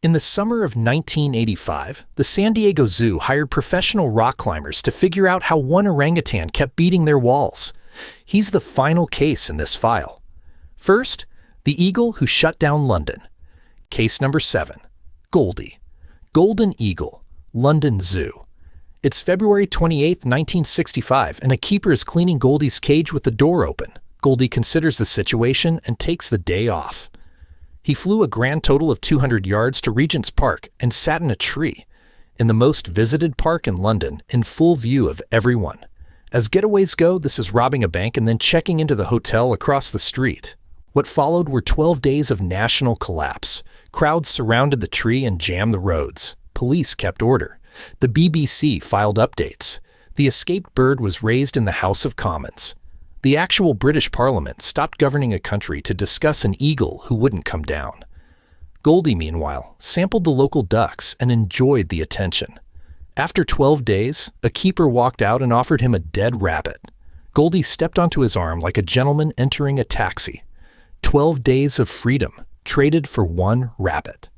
In the summer of 1985, the San Diego Zoo hired professional rock climbers to figure out how one orangutan kept beating their walls. He's the final case in this file. First, the eagle who shut down London. Case number 7. Goldie. Golden Eagle, London Zoo. It's February 28, 1965, and a keeper is cleaning Goldie's cage with the door open. Goldie considers the situation and takes the day off. He flew a grand total of 200 yards to Regent's Park and sat in a tree, in the most visited park in London, in full view of everyone. As getaways go, this is robbing a bank and then checking into the hotel across the street. What followed were 12 days of national collapse. Crowds surrounded the tree and jammed the roads. Police kept order. The BBC filed updates. The escaped bird was raised in the House of Commons. The actual British Parliament stopped governing a country to discuss an eagle who wouldn't come down. Goldie, meanwhile, sampled the local ducks and enjoyed the attention. After 12 days, a keeper walked out and offered him a dead rabbit. Goldie stepped onto his arm like a gentleman entering a taxi. 12 days of freedom, traded for one rabbit.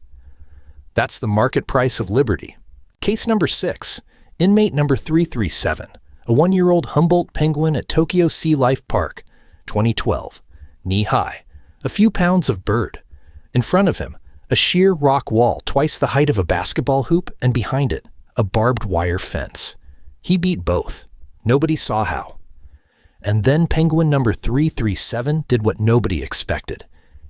That's the market price of liberty. Case number 6, inmate number 337. A 1-year-old Humboldt penguin at Tokyo Sea Life Park, 2012. Knee high, a few pounds of bird. In front of him, a sheer rock wall twice the height of a basketball hoop, and behind it, a barbed wire fence. He beat both. Nobody saw how. And then penguin number 337 did what nobody expected.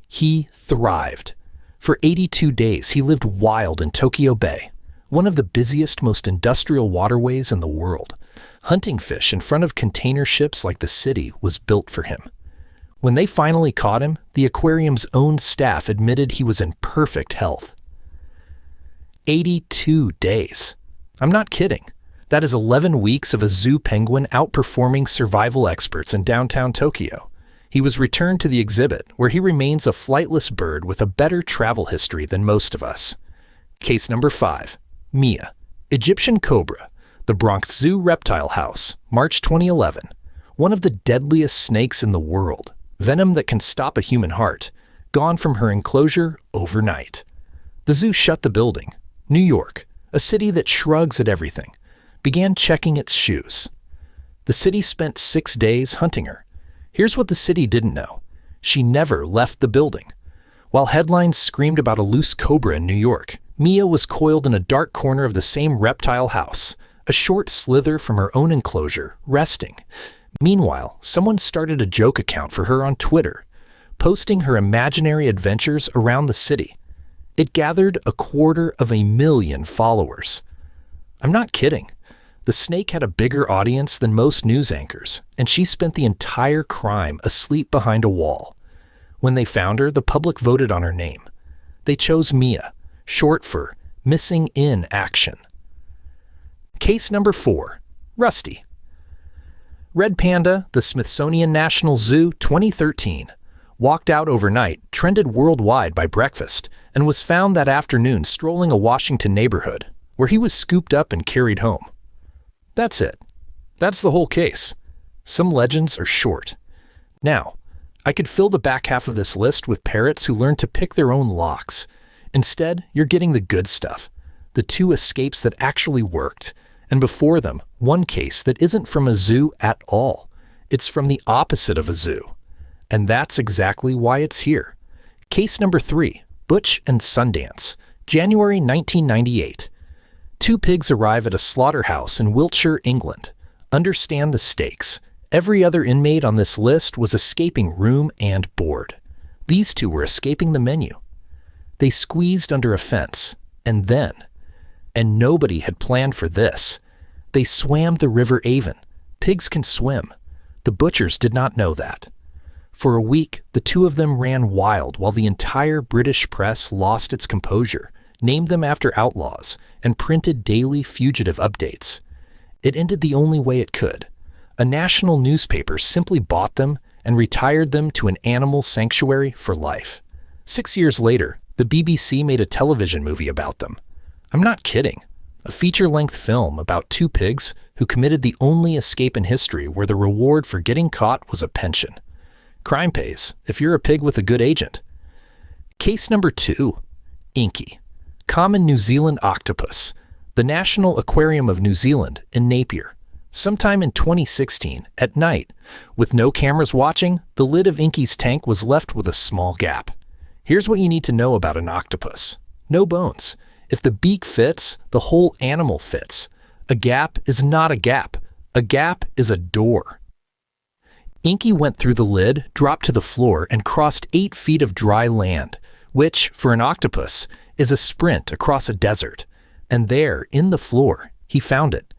He thrived. For 82 days, he lived wild in Tokyo Bay, one of the busiest, most industrial waterways in the world. Hunting fish in front of container ships like the city was built for him. When they finally caught him, the aquarium's own staff admitted he was in perfect health. 82 days. I'm not kidding. That is 11 weeks of a zoo penguin outperforming survival experts in downtown Tokyo. He was returned to the exhibit, where he remains a flightless bird with a better travel history than most of us. Case number 5. Mia. Egyptian cobra. The Bronx Zoo Reptile House, March 2011. One of the deadliest snakes in the world. Venom that can stop a human heart. Gone from her enclosure overnight. The zoo shut the building. New York, a city that shrugs at everything, began checking its shoes. The city spent 6 days hunting her. Here's what the city didn't know. She never left the building. While headlines screamed about a loose cobra in New York, Mia was coiled in a dark corner of the same reptile house, a short slither from her own enclosure, resting. Meanwhile, someone started a joke account for her on Twitter, posting her imaginary adventures around the city. It gathered 250,000 followers. I'm not kidding. The snake had a bigger audience than most news anchors, and she spent the entire crime asleep behind a wall. When they found her, the public voted on her name. They chose Mia, short for Missing in Action. Case number 4. Rusty. Red Panda, the Smithsonian National Zoo, 2013. Walked out overnight, trended worldwide by breakfast, and was found that afternoon strolling a Washington neighborhood, where he was scooped up and carried home. That's it. That's the whole case. Some legends are short. Now, I could fill the back half of this list with parrots who learned to pick their own locks. Instead, you're getting the good stuff, the 2 escapes that actually worked, and before them, one case that isn't from a zoo at all. It's from the opposite of a zoo. And that's exactly why it's here. Case number 3, Butch and Sundance, January 1998. 2 pigs arrive at a slaughterhouse in Wiltshire, England. Understand the stakes. Every other inmate on this list was escaping room and board. These 2 were escaping the menu. They squeezed under a fence, and nobody had planned for this. They swam the River Avon. Pigs can swim. The butchers did not know that. For a week, the 2 of them ran wild while the entire British press lost its composure, named them after outlaws, and printed daily fugitive updates. It ended the only way it could. A national newspaper simply bought them and retired them to an animal sanctuary for life. 6 years later, the BBC made a television movie about them. I'm not kidding. A feature-length film about 2 pigs who committed the only escape in history where the reward for getting caught was a pension. Crime pays if you're a pig with a good agent. Case number 2, Inky. common New Zealand octopus, the National Aquarium of New Zealand in Napier. Sometime in 2016, at night, with no cameras watching, the lid of Inky's tank was left with a small gap. Here's what you need to know about an octopus. No bones. If the beak fits, the whole animal fits. A gap is not a gap. A gap is a door. Inky went through the lid, dropped to the floor, and crossed 8 feet of dry land, which, for an octopus, is a sprint across a desert. And there, in the floor, he found it.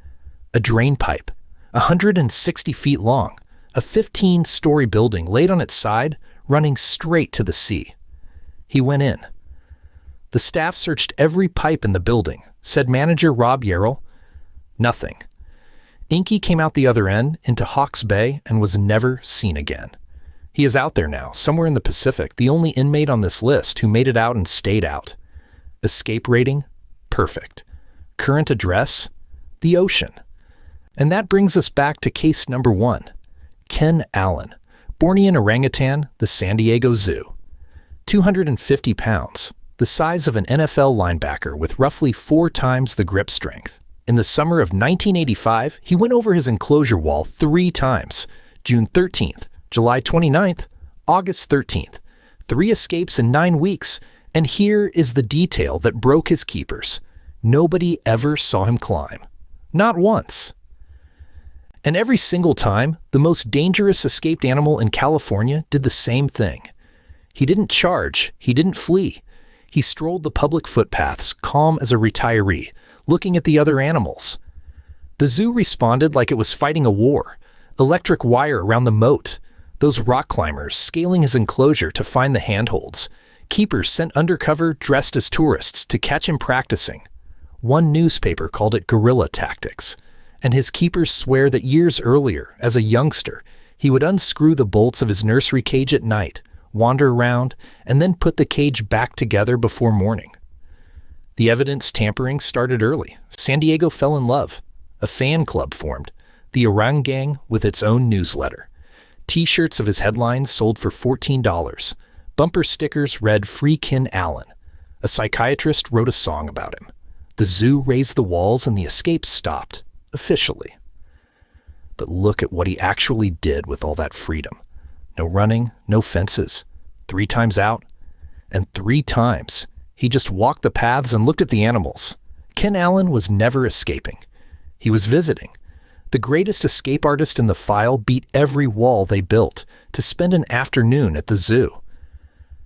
A drainpipe, 160 feet long, a 15-story building laid on its side, running straight to the sea. He went in. The staff searched every pipe in the building, said manager Rob Yarrell. Nothing. Inky came out the other end into Hawke's Bay and was never seen again. He is out there now, somewhere in the Pacific, the only inmate on this list who made it out and stayed out. Escape rating? Perfect. Current address? The ocean. And that brings us back to case number 1. Ken Allen, Bornean orangutan, the San Diego Zoo. 250 pounds, the size of an NFL linebacker with roughly 4 times the grip strength. In the summer of 1985, he went over his enclosure wall 3 times, June 13th, July 29th, August 13th. 3 escapes in 9 weeks, and here is the detail that broke his keepers. Nobody ever saw him climb. Not once. And every single time, the most dangerous escaped animal in California did the same thing. He didn't charge, he didn't flee. He strolled the public footpaths, calm as a retiree, looking at the other animals. The zoo responded like it was fighting a war. Electric wire around the moat. Those rock climbers scaling his enclosure to find the handholds. Keepers sent undercover dressed as tourists to catch him practicing. One newspaper called it guerrilla tactics. And his keepers swear that years earlier, as a youngster, he would unscrew the bolts of his nursery cage at night, wander around, and then put the cage back together before morning. The evidence tampering started early. San Diego fell in love. A fan club formed, the Orang Gang, with its own newsletter. T-shirts of his headlines sold for $14. Bumper stickers read "Free Ken Allen." A psychiatrist wrote a song about him. The zoo raised the walls and the escapes stopped. Officially. But look at what he actually did with all that freedom. No running, no fences. 3 times out, and 3 times he just walked the paths and looked at the animals. Ken Allen was never escaping. He was visiting. The greatest escape artist in the file beat every wall they built to spend an afternoon at the zoo.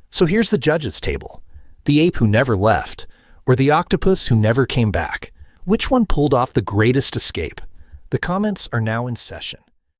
So here's the judges' table. The ape who never left, or the octopus who never came back. Which one pulled off the greatest escape? The comments are now in session.